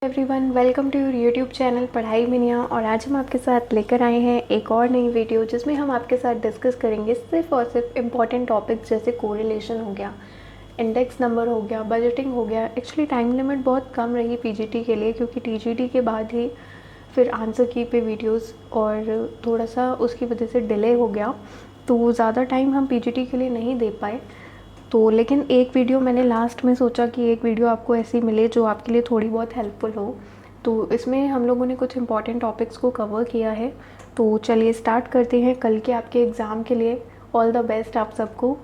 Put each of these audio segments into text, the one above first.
Everyone, welcome to your YouTube channel पढ़ाई मिनिया। और आज हम आपके साथ लेकर आए हैं एक और नई वीडियो जिसमें हम आपके साथ डिस्कस करेंगे सिर्फ और सिर्फ इम्पॉर्टेंट टॉपिक्स जैसे कोरिलेशन हो गया, इंडेक्स नंबर हो गया, बजटिंग हो गया। एक्चुअली टाइम लिमिट बहुत कम रही पीजीटी के लिए क्योंकि टीजीटी के बाद ही फिर आंसर की पे वीडियोस और थोड़ा सा उसकी वजह से डिले हो गया, तो ज़्यादा टाइम हम पीजीटी के लिए नहीं दे पाए। तो लेकिन एक वीडियो मैंने लास्ट में सोचा कि एक वीडियो आपको ऐसी मिले जो आपके लिए थोड़ी बहुत हेल्पफुल हो। तो इसमें हम लोगों ने कुछ इंपॉर्टेंट टॉपिक्स को कवर किया है। तो चलिए स्टार्ट करते हैं कल के आपके एग्ज़ाम के लिए। ऑल द बेस्ट आप सबको।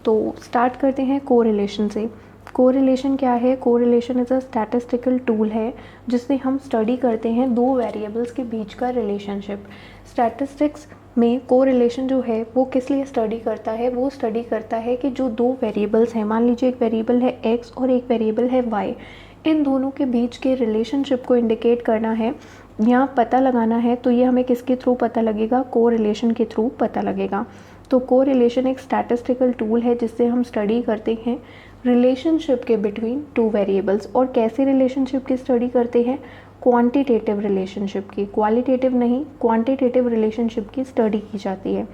तो स्टार्ट करते हैं कोरिलेशन से। कोरिलेशन क्या है? Correlation is a statistical tool है जिससे हम स्टडी करते हैं दो वेरिएबल्स के बीच का रिलेशनशिप। स्टैटिस्टिक्स में कोरिलेशन जो है वो किस लिए स्टडी करता है? वो स्टडी करता है कि जो दो वेरिएबल्स हैं, मान लीजिए एक वेरिएबल है x और एक वेरिएबल है y, इन दोनों के बीच के रिलेशनशिप को इंडिकेट करना है या पता लगाना है। तो ये हमें किसके थ्रू पता लगेगा? कोरिलेशन के थ्रू पता लगेगा। तो कोरिलेशन एक स्टैटिस्टिकल टूल है जिससे हम स्टडी करते हैं रिलेशनशिप के बिटवीन टू वेरिएबल्स। और कैसे रिलेशनशिप की स्टडी करते हैं? क्वांटिटेटिव रिलेशनशिप की, क्वालिटेटिव नहीं, क्वांटिटेटिव रिलेशनशिप की स्टडी की जाती है।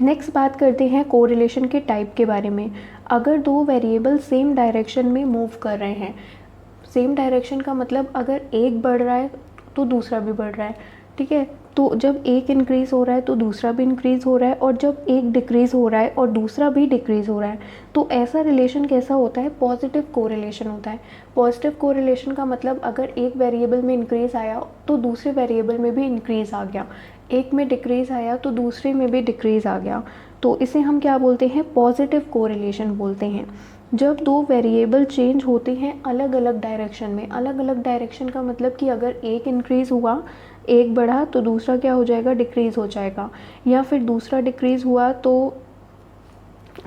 नेक्स्ट बात करते हैं कोरिलेशन के टाइप के बारे में। अगर दो वेरिएबल सेम डायरेक्शन में मूव कर रहे हैं, सेम डायरेक्शन का मतलब अगर एक बढ़ रहा है तो दूसरा भी बढ़ रहा है, ठीक है। तो जब एक इंक्रीज़ हो रहा है तो दूसरा भी इंक्रीज़ हो रहा है, और जब एक डिक्रीज़ हो रहा है और दूसरा भी डिक्रीज़ हो रहा है, तो ऐसा रिलेशन कैसा होता है? पॉजिटिव कोरिलेशन होता है। पॉजिटिव कोरिलेशन का मतलब अगर एक वेरिएबल में इंक्रीज़ आया तो दूसरे वेरिएबल में भी इंक्रीज़ आ गया, एक में डिक्रीज़ आया तो दूसरे में भी डिक्रीज़ आ गया। तो इसे हम क्या बोलते हैं? पॉजिटिव कोरिलेशन बोलते हैं। जब दो वेरिएबल चेंज होते हैं अलग अलग डायरेक्शन में, अलग अलग डायरेक्शन का मतलब कि अगर एक इंक्रीज़ हुआ, एक बढ़ा, तो दूसरा क्या हो जाएगा? डिक्रीज़ हो जाएगा। या फिर दूसरा डिक्रीज़ हुआ तो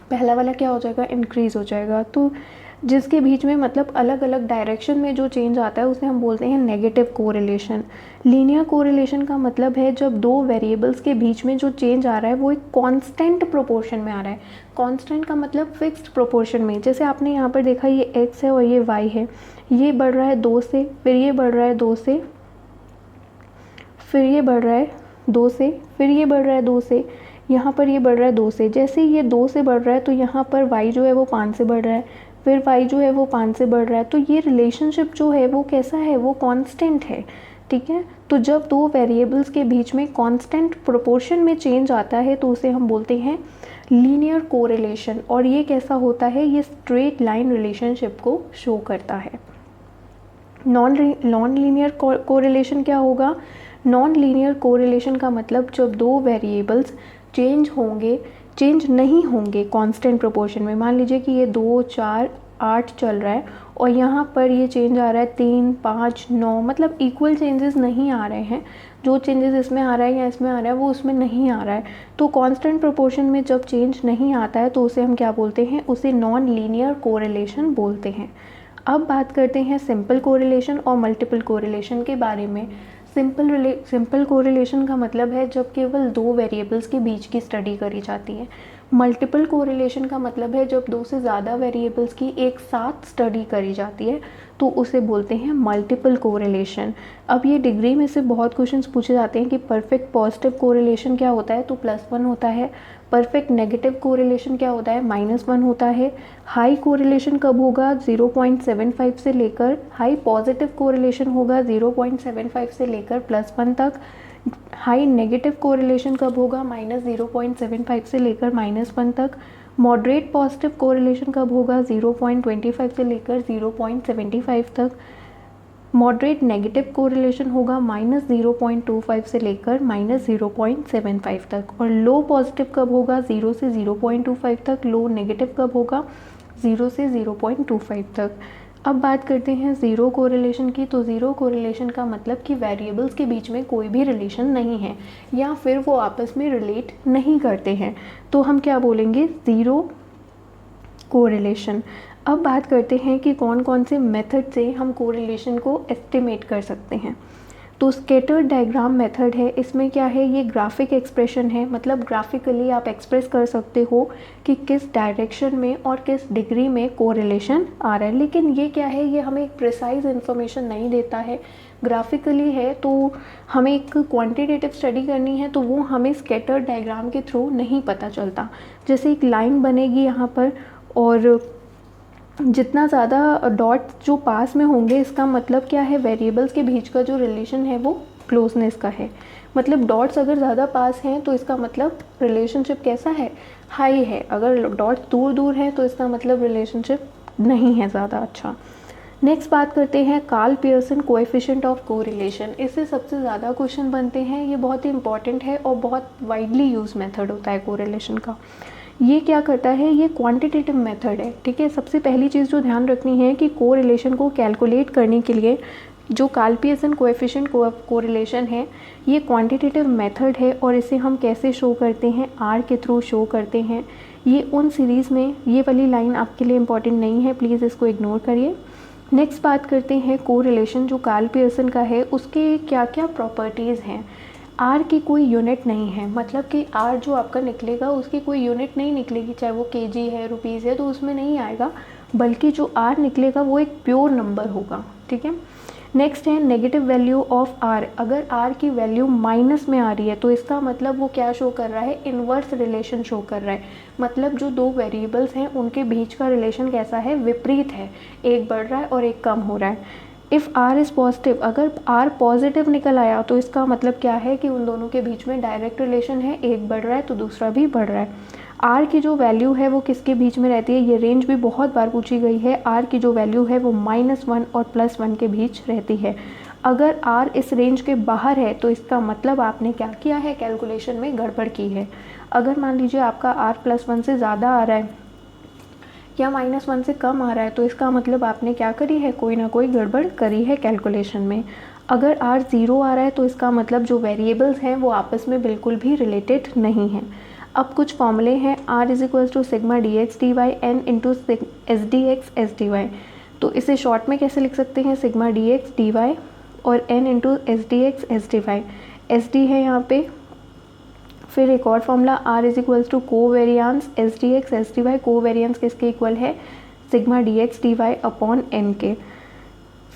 पहला वाला क्या हो जाएगा? इंक्रीज़ हो जाएगा। तो जिसके बीच में मतलब अलग अलग डायरेक्शन में जो चेंज आता है उसे हम बोलते हैं नेगेटिव कोरिलेशन। लीनियर कोरिलेशन का मतलब है जब दो वेरिएबल्स के बीच में जो चेंज आ रहा है वो एक कांस्टेंट प्रोपोर्शन में आ रहा है। कांस्टेंट का मतलब फिक्स्ड प्रोपोर्शन में। जैसे आपने यहाँ पर देखा ये x है और ये y है, ये बढ़ रहा है 2 से, फिर ये बढ़ रहा है 2 से, फिर ये बढ़ रहा है 2 से, फिर ये बढ़ रहा है 2 से, यहाँ पर ये बढ़ रहा है 2 से। जैसे ये 2 से बढ़ रहा है तो यहाँ पर y जो है वो 5 से बढ़ रहा है, फिर y जो है वो 5 से बढ़ रहा है। तो ये रिलेशनशिप जो है वो कैसा है? वो कांस्टेंट है, ठीक है। तो जब दो वेरिएबल्स के बीच में कांस्टेंट प्रोपोर्शन में चेंज आता है तो उसे हम बोलते हैं लीनियर कोरिलेशन। और ये कैसा होता है? ये स्ट्रेट लाइन रिलेशनशिप को शो करता है। नॉन लीनियर कोरिलेशन क्या होगा? नॉन लीनियर कोरिलेशन का मतलब जब दो वेरिएबल्स चेंज नहीं होंगे कांस्टेंट प्रोपोर्शन में। मान लीजिए कि ये 2, 4, 8 चल रहा है और यहाँ पर ये चेंज आ रहा है 3, 5, 9, मतलब इक्वल चेंजेस नहीं आ रहे हैं। जो चेंजेस इसमें आ रहा है या इसमें आ रहा है वो उसमें नहीं आ रहा है। तो कांस्टेंट प्रोपोर्शन में जब चेंज नहीं आता है तो उसे हम क्या बोलते हैं? उसे नॉन लीनियर कोरिलेशन बोलते हैं। अब बात करते हैं सिंपल कोरिलेशन और मल्टीपल कोरिलेशन के बारे में। सिंपल कोरिलेशन का मतलब है जब केवल दो वेरिएबल्स के बीच की स्टडी करी जाती है। मल्टीपल कोरिलेशन का मतलब है जब दो से ज़्यादा वेरिएबल्स की एक साथ स्टडी करी जाती है तो उसे बोलते हैं मल्टीपल कोरिलेशन। अब ये डिग्री में से बहुत क्वेश्चंस पूछे जाते हैं कि परफेक्ट पॉजिटिव कोरिलेशन क्या होता है? तो +1 होता है। परफेक्ट नेगेटिव कोरिलेशन क्या होता है? -1 होता है। हाई कोरिलेशन कब होगा? 0.75 से लेकर, हाई पॉजिटिव कोरिलेशन होगा 0.75 से लेकर +1 तक। हाई नेगेटिव कोरिलेशन कब होगा? -0.75 से लेकर -1 तक। मॉडरेट पॉजिटिव कोरिलेशन कब होगा? 0.25 से लेकर 0.75 तक। मॉडरेट नेगेटिव कोरिलेशन होगा -0.25 से लेकर -0.75 तक। और लो पॉजिटिव कब होगा? 0 से 0.25 तक। लो नेगेटिव कब होगा? 0 से 0.25 तक। अब बात करते हैं ज़ीरो कोरिलेशन की। तो ज़ीरो कोरिलेशन का मतलब कि वेरिएबल्स के बीच में कोई भी रिलेशन नहीं है या फिर वो आपस में रिलेट नहीं करते हैं, तो हम क्या बोलेंगे? Zero correlation. अब बात करते हैं कि कौन कौन से मेथड से हम कोरिलेशन को एस्टिमेट कर सकते हैं। तो स्केटर डायग्राम मेथड है, इसमें क्या है, ये ग्राफिक एक्सप्रेशन है, मतलब ग्राफिकली आप एक्सप्रेस कर सकते हो कि किस डायरेक्शन में और किस डिग्री में कोरिलेशन आ रहा है। लेकिन ये क्या है, ये हमें एक प्रिसाइज इन्फॉर्मेशन नहीं देता है, ग्राफिकली है। तो हमें एक क्वांटिटेटिव स्टडी करनी है तो वो हमें स्केटर डायग्राम के थ्रू नहीं पता चलता। जैसे एक लाइन बनेगी यहाँ पर और जितना ज़्यादा डॉट्स जो पास में होंगे, इसका मतलब क्या है, वेरिएबल्स के बीच का जो रिलेशन है वो क्लोजनेस का है। मतलब डॉट्स अगर ज़्यादा पास हैं तो इसका मतलब रिलेशनशिप कैसा है, हाई है। अगर डॉट्स दूर दूर हैं तो इसका मतलब रिलेशनशिप नहीं है ज़्यादा अच्छा। नेक्स्ट बात करते हैं Karl Pearson coefficient of correlation. इससे सबसे ज़्यादा क्वेश्चन बनते हैं, ये बहुत ही इंपॉर्टेंट है और बहुत वाइडली यूज मेथड होता है कोरिलेशन का। ये क्या करता है, ये क्वांटिटेटिव मेथड है, ठीक है। सबसे पहली चीज़ जो ध्यान रखनी है कि कोरिलेशन को कैलकुलेट करने के लिए जो कार्ल पियर्सन कोएफिशिएंट कोरिलेशन है, ये क्वांटिटेटिव मेथड है और इसे हम कैसे शो करते हैं, आर के थ्रू शो करते हैं। ये उन सीरीज़ में, ये वाली लाइन आपके लिए इंपॉर्टेंट नहीं है, प्लीज़ इसको इग्नोर करिए। नेक्स्ट बात करते हैं कोरिलेशन जो कार्ल पियर्सन का है, उसके क्या क्या प्रॉपर्टीज़ हैं। आर की कोई यूनिट नहीं है, मतलब कि आर जो आपका निकलेगा उसकी कोई यूनिट नहीं निकलेगी, चाहे वो केजी है, रुपीज़ है, तो उसमें नहीं आएगा, बल्कि जो आर निकलेगा वो एक प्योर नंबर होगा, ठीक है। नेक्स्ट है नेगेटिव वैल्यू ऑफ आर। अगर आर की वैल्यू माइनस में आ रही है तो इसका मतलब वो क्या शो कर रहा है, इन्वर्स रिलेशन शो कर रहा है। मतलब जो दो वेरिएबल्स हैं उनके बीच का रिलेशन कैसा है, विपरीत है, एक बढ़ रहा है और एक कम हो रहा है। इफ़ आर इज़ पॉजिटिव, अगर आर पॉजिटिव निकल आया तो इसका मतलब क्या है कि उन दोनों के बीच में डायरेक्ट रिलेशन है, एक बढ़ रहा है तो दूसरा भी बढ़ रहा है। आर की जो वैल्यू है वो किसके बीच में रहती है, ये रेंज भी बहुत बार पूछी गई है। आर की जो वैल्यू है वो -1 और +1 के बीच रहती है। अगर आर इस रेंज के बाहर है तो इसका मतलब आपने क्या किया है, कैलकुलेशन में गड़बड़ की है। अगर मान लीजिए आपका आर +1 से ज़्यादा आ रहा है या -1 से कम आ रहा है तो इसका मतलब आपने क्या करी है, कोई ना कोई गड़बड़ करी है कैलकुलेशन में। अगर आर 0 आ रहा है तो इसका मतलब जो वेरिएबल्स हैं वो आपस में बिल्कुल भी रिलेटेड नहीं हैं। अब कुछ फॉर्मूले हैं, r = sigma dx dy n into S D X S D Y. तो इसे शॉर्ट में कैसे लिख सकते हैं, सिग्मा dx dy और n into S D X S D Y. S D है यहाँ पे। फिर एक और formula r = covariance S D X S D Y. Covariance किसके इक्वल है, sigma dx dy upon n के।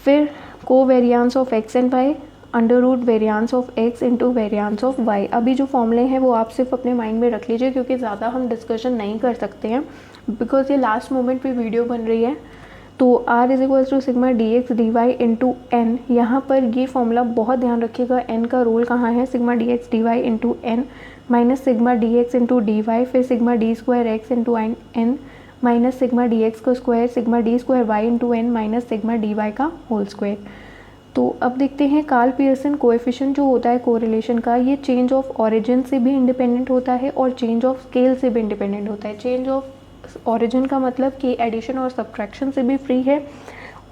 फिर covariance of x and y √ variance of x into variance of y। अभी जो फॉर्मूले हैं वो आप सिर्फ अपने माइंड में रख लीजिए, क्योंकि ज़्यादा हम डिस्कशन नहीं कर सकते हैं बिकॉज ये लास्ट मोमेंट पे वीडियो बन रही है। तो r = sigma dx dy into n, यहाँ पर ये फॉर्मूला बहुत ध्यान रखिएगा, n का रोल कहाँ है, sigma dx dy into n minus sigma dx into dy, फिर sigma d² x into n minus sigma dx का square, sigma d² y into n minus sigma dy का होल स्क्वायर। तो अब देखते हैं कार्ल पियर्सन कोएफिशिएंट जो होता है कोरिलेशन का, ये चेंज ऑफ ओरिजिन से भी इंडिपेंडेंट होता है और चेंज ऑफ स्केल से भी इंडिपेंडेंट होता है। चेंज ऑफ ओरिजिन का मतलब कि एडिशन और सब्ट्रैक्शन से भी फ्री है,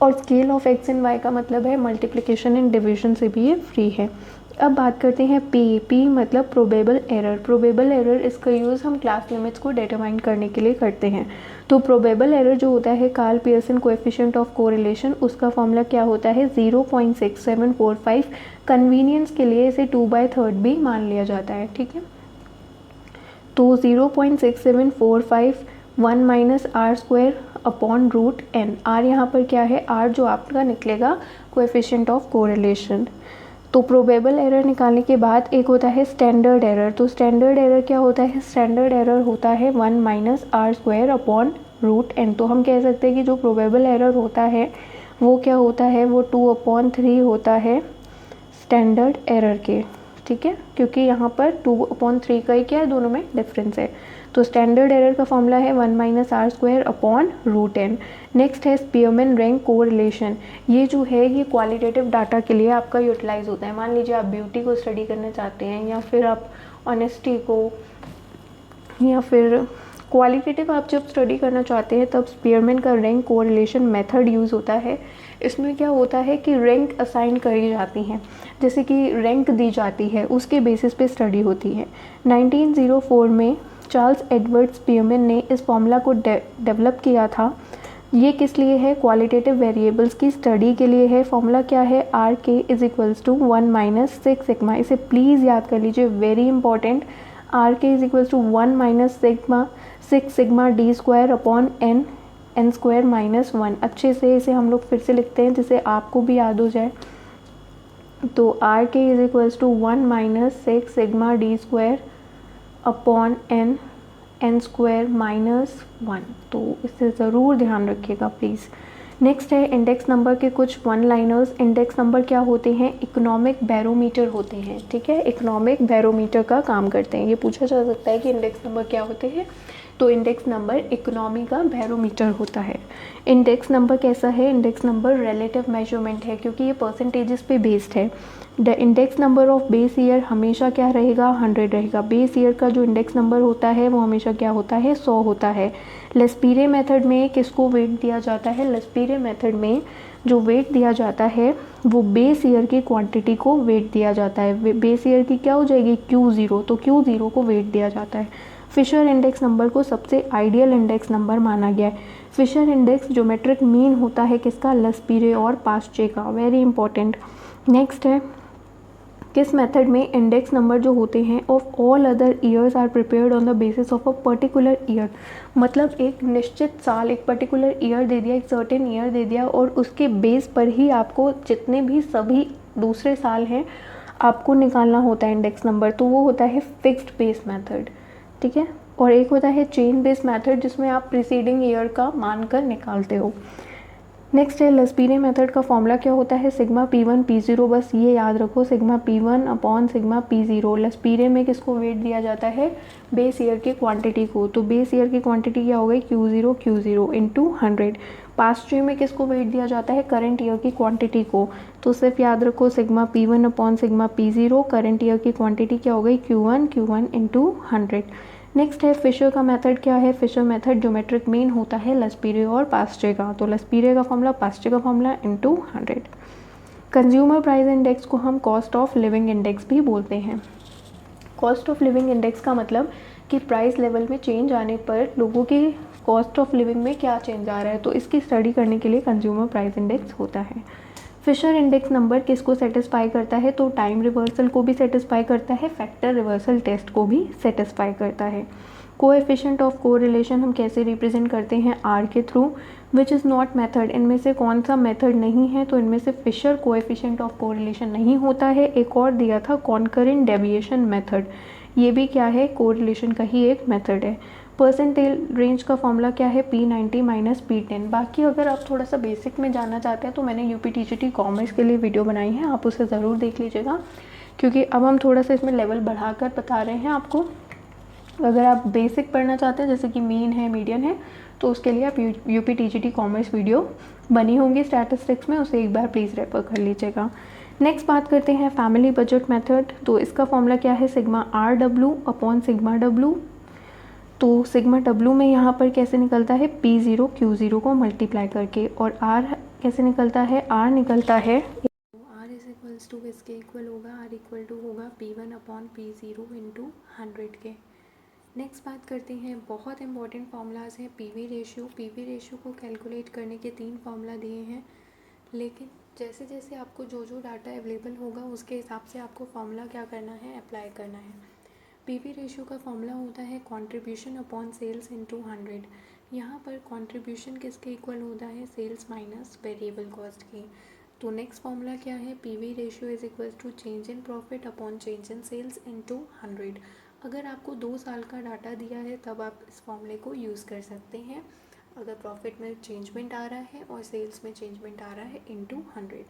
और scale of X and Y का मतलब है मल्टीप्लिकेशन एंड डिवीजन से भी ये फ्री है। अब बात करते हैं पी मतलब प्रोबेबल एरर। प्रोबेबल एरर, इसका यूज़ हम क्लास लिमिट्स को डिटरमाइन करने के लिए करते हैं। तो प्रोबेबल एरर जो होता है Karl Pearson coefficient of correlation, उसका फॉर्मूला क्या होता है, 0.6745। कन्वीनियंस के लिए इसे 2/3 भी मान लिया जाता है, ठीक है। तो 0.6745 1 minus r² upon √n। r यहाँ पर क्या है, r जो आपका निकलेगा कोएफिशिएंट ऑफ कोरिलेशन। तो प्रोबेबल एरर निकालने के बाद एक होता है स्टैंडर्ड एरर। तो स्टैंडर्ड एरर क्या होता है, स्टैंडर्ड एरर होता है 1 माइनस r² अपॉन √n। तो हम कह सकते हैं कि जो प्रोबेबल एरर होता है वो क्या होता है, वो 2/3 होता है स्टैंडर्ड एरर के, ठीक है, क्योंकि यहाँ पर 2/3 का ही क्या है, दोनों में डिफरेंस है। तो स्टैंडर्ड एरर का फॉर्मूला है 1 minus r² upon √n। Next है स्पीयरमैन रैंक कोरिलेशन। ये जो है ये क्वालिटेटिव डाटा के लिए आपका यूटिलाइज होता है। मान लीजिए आप ब्यूटी को स्टडी करना चाहते हैं, या फिर आप ऑनेस्टी को, या फिर क्वालिटेटिव आप जब स्टडी करना चाहते हैं तब स्पीयरमैन का रैंक कोरिलेशन मेथड यूज़ होता है। इसमें क्या होता है कि रैंक असाइन करी जाती हैं, जैसे कि रैंक दी जाती है, उसके बेसिस पे स्टडी होती है। 1904 में चार्ल्स एडवर्ड स्पीयरमैन ने इस फॉर्मूला को डेवलप किया था। ये किस लिए है? क्वालिटेटिव वेरिएबल्स की स्टडी के लिए है। फॉर्मूला क्या है? R K is equals to 1 minus 6 sigma. इसे प्लीज़ याद कर लीजिए, very important. R K is equals to 1 minus sigma 6 sigma D square upon N square minus 1। अच्छे से इसे हम लोग फिर से लिखते हैं जिससे आपको भी याद हो जाए। तो R K is equals to 1 minus 6 sigma D square upon N square minus 1। तो इसे ज़रूर ध्यान रखिएगा प्लीज़। नेक्स्ट है इंडेक्स नंबर के कुछ वन लाइनर्स। इंडेक्स नंबर क्या होते हैं? इकोनॉमिक बैरोमीटर होते हैं, ठीक है, इकोनॉमिक बैरोमीटर का काम करते हैं। ये पूछा जा सकता है कि इंडेक्स नंबर क्या होते हैं, तो इंडेक्स नंबर इकोनॉमी का बैरोमीटर होता है। इंडेक्स नंबर कैसा है? इंडेक्स नंबर रिलेटिव मेजरमेंट है क्योंकि ये परसेंटेजेस पे बेस्ड है। The index number of base year हमेशा क्या रहेगा? 100 रहेगा। बेस ईयर का जो इंडेक्स नंबर होता है वो हमेशा क्या होता है? 100 होता है। लेस्पीरे मेथड में किसको वेट दिया जाता है? लेस्पीरे मेथड में जो वेट दिया जाता है वो बेस ईयर की क्वांटिटी को वेट दिया जाता है। बेस ईयर की क्या हो जाएगी? Q0, तो Q0 को वेट दिया जाता है। फिशर इंडेक्स नंबर को सबसे आइडियल इंडेक्स नंबर माना गया है। फिशर इंडेक्स ज्योमेट्रिक मीन होता है किसका? लेस्पीरे और पास्चे का। Very important. नेक्स्ट है, किस मेथड में इंडेक्स नंबर जो होते हैं of all other years are prepared on the basis of a particular year. मतलब एक निश्चित साल, एक पर्टिकुलर ईयर दे दिया, एक सर्टेन ईयर दे दिया और उसके बेस पर ही आपको जितने भी सभी दूसरे साल हैं आपको निकालना होता है इंडेक्स नंबर। तो वो होता है फिक्स्ड बेस मेथड, ठीक है। और एक होता है चेन बेस मेथड जिसमें आप प्रीसीडिंग ईयर का मानकर निकालते हो। नेक्स्ट है लेस्पीरे मेथड का फॉर्मूला क्या होता है? Sigma P1 P0। बस ये याद रखो, sigma P1 upon sigma P0। लेस्पीरे में किसको वेट दिया जाता है? बेस ईयर की क्वांटिटी को। तो बेस ईयर की क्वांटिटी क्या हो गई? Q0 into 100। पास्ट ईयर में किसको वेट दिया जाता है? करंट ईयर की क्वांटिटी को। तो सिर्फ याद रखो sigma P1 upon sigma P0, current year की क्वांटिटी क्या हो गई? Q1 into 100। नेक्स्ट है फिशर का मेथड क्या है? फिशर मेथड ज्योमेट्रिक मीन होता है लेस्पीरे और पास्चे का। तो लेस्पीरे का फॉर्मूला, पास्चे का formula into 100। Consumer price index को हम कॉस्ट ऑफ लिविंग इंडेक्स भी बोलते हैं। कॉस्ट ऑफ लिविंग इंडेक्स का मतलब कि प्राइस लेवल में चेंज आने पर लोगों की कॉस्ट ऑफ लिविंग में क्या चेंज आ रहा है, तो इसकी स्टडी करने के लिए कंज्यूमर प्राइस इंडेक्स होता है। फिशर इंडेक्स नंबर किसको सेटिस्फाई करता है? तो टाइम रिवर्सल को भी सेटिस्फाई करता है, फैक्टर रिवर्सल टेस्ट को भी सेटिस्फाई करता है। कोएफिशिएंट ऑफ कोरिलेशन हम कैसे रिप्रेजेंट करते हैं? आर के through. Which is not method, इनमें से कौन सा मेथड नहीं है? तो इनमें से फिशर कोएफिशिएंट ऑफ कोरिलेशन नहीं होता है। एक और दिया था कॉन्करेंट डेविएशन मेथड, ये भी क्या है? कोरिलेशन का ही एक मेथड है। परसेंटेज रेंज का फॉर्मूला क्या है? P90 minus P10। बाकी अगर आप थोड़ा सा बेसिक में जानना चाहते हैं तो मैंने UPTGT कॉमर्स के लिए वीडियो बनाई है, आप उसे ज़रूर देख लीजिएगा क्योंकि अब हम थोड़ा सा इसमें लेवल बढ़ाकर बता रहे हैं आपको। अगर आप बेसिक पढ़ना चाहते हैं जैसे कि मीन है, मीडियन है, तो उसके लिए आप UPTGT कॉमर्स वीडियो बनी होंगी स्टैटिस्टिक्स में, उसे एक बार प्लीज़ रेफर कर लीजिएगा। नेक्स्ट बात करते हैं फैमिली बजट मेथड। तो इसका फॉर्मूला क्या है? Sigma RW upon sigma W। तो सिग्मा W में यहाँ पर कैसे निकलता है? P0 Q0 को मल्टीप्लाई करके। और R कैसे निकलता है? R निकलता है R इज इक्वल्स टू किसके इक्वल होगा? R इक्वल टू होगा P1 अपॉन P0 इंटू 100 के। नेक्स्ट बात करते हैं, बहुत इंपॉर्टेंट फार्मूलाज हैं पीवी रेशियो। पीवी रेशियो को कैलकुलेट करने के 3 फार्मूला दिए हैं, लेकिन जैसे जैसे आपको जो जो डाटा अवेलेबल होगा उसके हिसाब से आपको फार्मूला क्या करना है? अप्लाई करना है। पीवी रेशियो का फॉर्मूला होता है कंट्रीब्यूशन अपॉन सेल्स इनटू 100। यहाँ पर कंट्रीब्यूशन किसके इक्वल होता है? सेल्स माइनस वेरिएबल कॉस्ट की। तो नेक्स्ट फॉर्मूला क्या है? PV ratio is equal to change in profit upon change in sales into 100। अगर आपको 2 साल का डाटा दिया है तब आप इस फॉर्मूले को यूज़ कर सकते हैं, अगर प्रॉफिट में चेंजमेंट आ रहा है और सेल्स में चेंजमेंट आ रहा है into 100।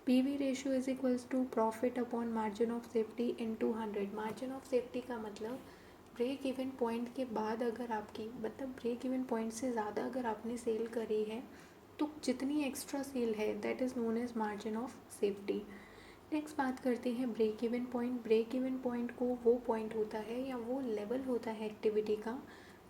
PV ratio is equals to profit upon margin of safety into 100। Margin of safety का मतलब ब्रेक इवन पॉइंट के बाद अगर आपकी, मतलब ब्रेक इवन पॉइंट से ज़्यादा अगर आपने सेल करी है तो जितनी एक्स्ट्रा सेल है that is known as margin of safety. Next बात करते हैं break even point. Break even point को वो पॉइंट होता है या वो लेवल होता है एक्टिविटी का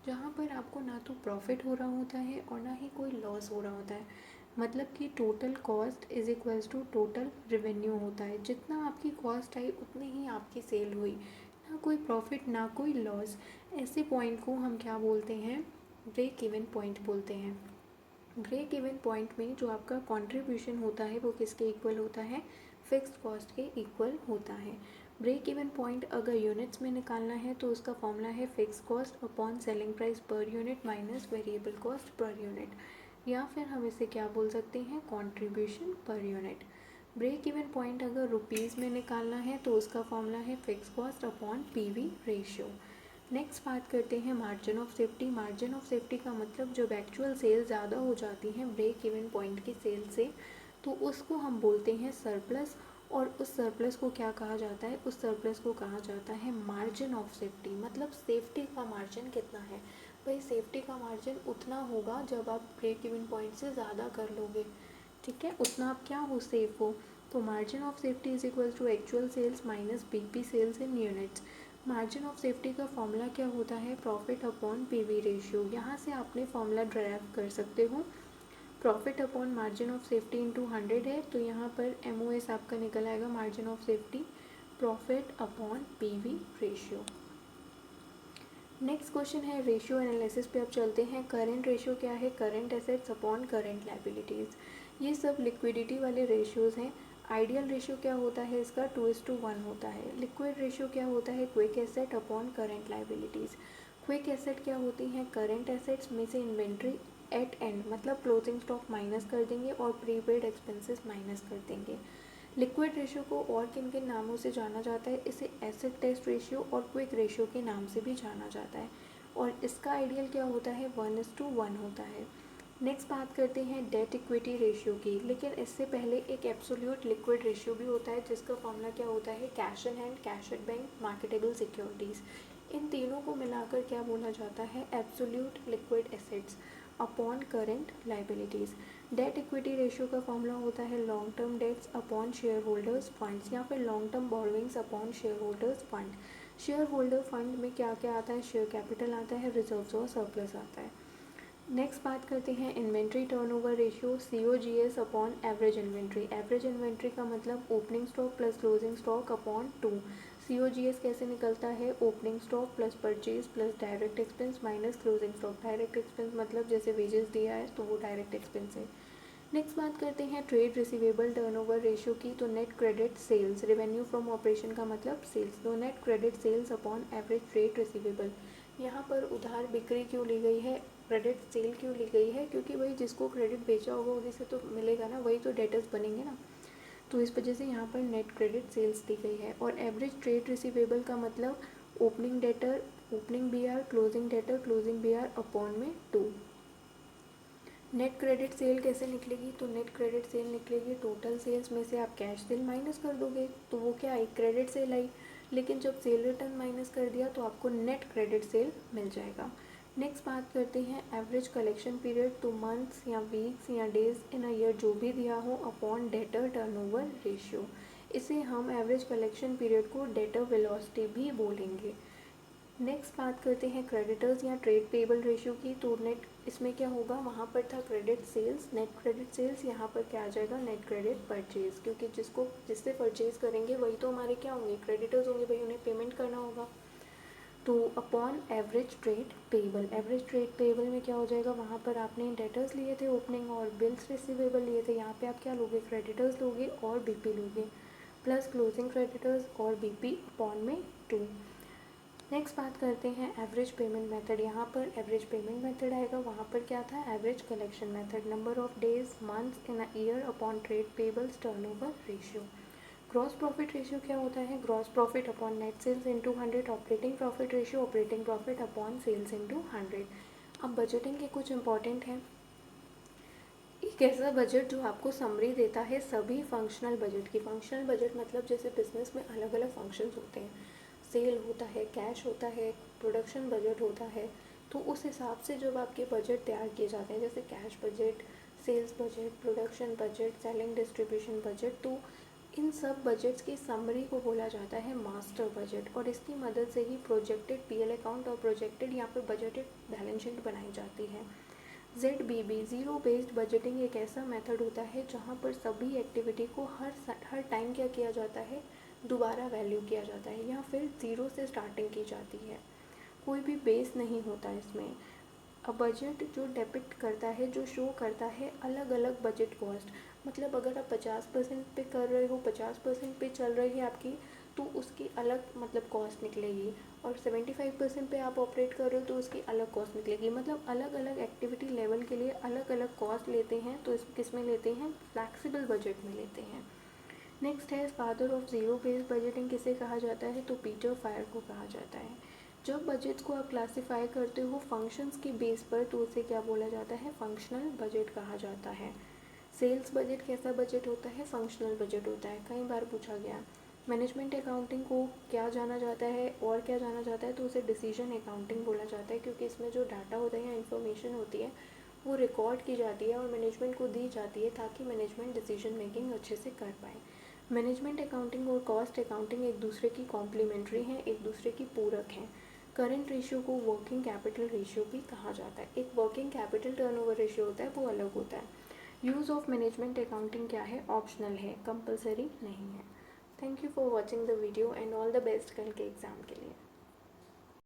जहाँ पर आपको ना तो प्रॉफिट हो रहा होता है और ना ही कोई लॉस हो रहा होता है। मतलब कि total cost is equals to total revenue होता है। जितना आपकी कॉस्ट आई उतनी ही आपकी सेल हुई, ना कोई प्रॉफिट ना कोई लॉस। ऐसे पॉइंट को हम क्या बोलते हैं? ब्रेक इवन पॉइंट बोलते हैं। ब्रेक इवन पॉइंट में जो आपका कंट्रीब्यूशन होता है वो किसके इक्वल होता है, फिक्स्ड कॉस्ट के इक्वल होता है। ब्रेक इवन पॉइंट अगर यूनिट्स में निकालना है तो उसका फॉर्मूला है fixed cost upon selling price per unit minus variable cost per unit, या फिर हम इसे क्या बोल सकते हैं, contribution per unit. Break even point अगर रुपीज़ में निकालना है तो उसका फॉर्मूला है fixed cost upon PV ratio. Next बात करते हैं margin of safety. Margin of safety का मतलब जब एक्चुअल सेल ज़्यादा हो जाती हैं ब्रेक इवन पॉइंट की सेल से, तो उसको हम बोलते हैं सरप्लस, और उस सरप्लस को क्या कहा जाता है, उस सरप्लस को कहा जाता है मार्जिन ऑफ सेफ्टी। मतलब सेफ्टी का मार्जिन कितना है, भाई सेफ्टी का मार्जिन उतना होगा जब आप ब्रेक इवन पॉइंट से ज़्यादा कर लोगे, ठीक है, उतना आप क्या हो, सेफ हो। तो margin of safety is equal to actual sales minus BP sales in units. Margin of safety का फॉर्मूला क्या होता है, प्रॉफिट अपॉन पीवी रेशियो। यहाँ से आपने फॉर्मूला ड्राइव कर सकते हो, profit upon margin of safety into 100 है, तो यहाँ पर MOS आपका निकल आएगा margin of safety profit upon PV ratio. Next question है रेशियो एनालिसिस पे अब चलते हैं। करेंट रेशियो क्या है, current assets upon current liabilities. ये सब लिक्विडिटी वाले रेशियोज़ हैं। आइडियल रेशियो क्या होता है इसका, 2:1 होता है। लिक्विड रेशियो क्या होता है, quick asset upon current liabilities. Quick asset क्या होती हैं, करेंट एसेट्स में से इन्वेंट्री एट एंड मतलब क्लोजिंग स्टॉक माइनस कर देंगे और प्रीपेड एक्सपेंसेस माइनस कर देंगे। लिक्विड रेशियो को और किन किन नामों से जाना जाता है, इसे एसिड टेस्ट रेशियो और क्विक रेशियो के नाम से भी जाना जाता है, और इसका आइडियल क्या होता है, 1:1 होता है। नेक्स्ट बात करते हैं डेट इक्विटी रेशियो की, लेकिन इससे पहले एक एब्सोल्यूट लिक्विड रेशियो भी होता है जिसका फॉर्मूला क्या होता है, cash in hand, cash at bank, marketable securities. इन तीनों को मिलाकर क्या बोला जाता है, absolute liquid assets upon current liabilities. Debt equity ratio का फॉर्मूला होता है long term debts upon share holders funds, या फिर long term borrowings upon share holders fund. Share holder fund में क्या क्या आता है, शेयर कैपिटल आता है, रिजर्व्स और सरप्लस आता है। नेक्स्ट बात करते हैं inventory turnover ratio, COGS upon average inventory. Average inventory का मतलब opening stock plus closing stock upon 2। COGS कैसे निकलता है, opening stock plus purchase plus direct expense minus closing stock. Direct expense मतलब जैसे वेजेस दिया है तो वो डायरेक्ट एक्सपेंस है। नेक्स्ट बात करते हैं ट्रेड रिसीवेबल टर्नओवर रेशियो की, तो net credit sales, revenue from operation का मतलब सेल्स, तो net credit sales upon average trade receivable. यहाँ पर उधार बिक्री क्यों ली गई है, क्रेडिट सेल क्यों ली गई है, क्योंकि वही जिसको क्रेडिट बेचा होगा उसी से तो मिलेगा ना, वही तो डेटर्स बनेंगे ना, तो इस वजह से यहाँ पर नेट क्रेडिट सेल्स दी गई है। और एवरेज ट्रेड रिसीवेबल का मतलब opening debtor, opening BR, closing debtor, closing BR upon में 2। नेट क्रेडिट सेल कैसे निकलेगी, तो नेट क्रेडिट सेल निकलेगी टोटल सेल्स में से आप कैश सेल माइनस कर दोगे, तो वो क्या आई, क्रेडिट सेल आई। लेकिन जब सेल रिटर्न माइनस कर दिया तो आपको नेट क्रेडिट सेल मिल जाएगा। नेक्स्ट बात करते हैं एवरेज कलेक्शन पीरियड, तो मंथ्स या वीक्स या डेज इन अ ईयर जो भी दिया हो अपॉन डेटर टर्नओवर रेशियो। इसे हम एवरेज कलेक्शन पीरियड को डेटर वेलोसिटी भी बोलेंगे। नेक्स्ट बात करते हैं क्रेडिटर्स या ट्रेड पेबल रेशियो की, तो नेट इसमें क्या होगा, वहाँ पर था credit sales, net credit sales, यहाँ पर क्या आ जाएगा, नेट क्रेडिट परचेज, क्योंकि जिससे परचेज करेंगे वही तो हमारे क्या होंगे, क्रेडिटर्स होंगे, भाई उन्हें पेमेंट करना होगा। तो upon average trade payable, average trade payable में क्या हो जाएगा, वहाँ पर आपने डेटर्स लिए थे ओपनिंग और बिल्स रिसीवेबल लिए थे, यहाँ पे आप क्या लोगे, क्रेडिटर्स लोगे और BP लोगे, प्लस क्लोजिंग क्रेडिटर्स और BP अपॉन में 2। नेक्स्ट बात करते हैं एवरेज पेमेंट मेथड। यहाँ पर एवरेज पेमेंट मेथड आएगा, वहाँ पर क्या था, average collection method, number of days months in a year upon trade payables turnover ratio. Gross profit ratio क्या होता है, gross profit upon net sales into 100। Operating profit ratio, operating profit upon sales into 100। अब budgeting के कुछ important हैं। एक ऐसा budget जो आपको समरी देता है सभी फंक्शनल बजट की। फंक्शनल बजट मतलब जैसे बिजनेस में अलग अलग फंक्शंस होते हैं, सेल होता है, कैश होता है, प्रोडक्शन बजट होता है, तो उस हिसाब से जब आपके बजट तैयार किए जाते हैं, जैसे cash budget, sales budget, production budget, selling distribution budget, तो इन सब बजट्स की समरी को बोला जाता है मास्टर बजट, और इसकी मदद से ही प्रोजेक्टेड PL अकाउंट और प्रोजेक्टेड यहाँ पे बजटेड बैलेंस शीट बनाई जाती है। ZBB ज़ीरो बेस्ड बजटिंग एक ऐसा मेथड होता है जहाँ पर सभी एक्टिविटी को हर टाइम क्या किया जाता है, दोबारा वैल्यू किया जाता है, या फिर ज़ीरो से स्टार्टिंग की जाती है, कोई भी बेस नहीं होता इसमें। अ बजट जो डिपिक्ट करता है, जो शो करता है अलग अलग बजट कॉस्ट। मतलब अगर आप 50% पे कर रहे हो, 50% पे चल रही है आपकी, तो उसकी अलग मतलब कॉस्ट निकलेगी। और 75% पे आप ऑपरेट कर रहे हो तो उसकी अलग कॉस्ट निकलेगी। मतलब अलग अलग एक्टिविटी लेवल के लिए अलग अलग कॉस्ट लेते हैं। तो इस किस में लेते हैं, फ्लैक्सिबल बजट में लेते हैं। नेक्स्ट है father of zero based budgeting किसे कहा जाता है, तो पीटर फायर को कहा जाता है। जब बजट्स को आप क्लासिफाई करते हो फंक्शंस के बेस पर तो उसे क्या बोला जाता है, फंक्शनल बजट कहा जाता है। सेल्स बजट कैसा बजट होता है, फंक्शनल बजट होता है। कई बार पूछा गया। मैनेजमेंट अकाउंटिंग को क्या जाना जाता है और क्या जाना जाता है, तो उसे डिसीजन अकाउंटिंग बोला जाता है, क्योंकि इसमें जो डाटा होता है या इन्फॉर्मेशन होती है वो रिकॉर्ड की जाती है और मैनेजमेंट को दी जाती है ताकि मैनेजमेंट डिसीजन मेकिंग अच्छे से कर पाए। मैनेजमेंट अकाउंटिंग और कॉस्ट अकाउंटिंग एक दूसरे की कॉम्प्लीमेंट्री हैं, एक दूसरे की पूरक हैं। करंट रेशियो को वर्किंग कैपिटल रेशियो भी कहा जाता है। एक वर्किंग कैपिटल टर्नओवर रेशियो होता है, वो अलग होता है। यूज़ ऑफ मैनेजमेंट अकाउंटिंग क्या है, ऑप्शनल है, कंपलसरी नहीं है। Thank you for watching the video and all the best कल के एग्ज़ाम के लिए।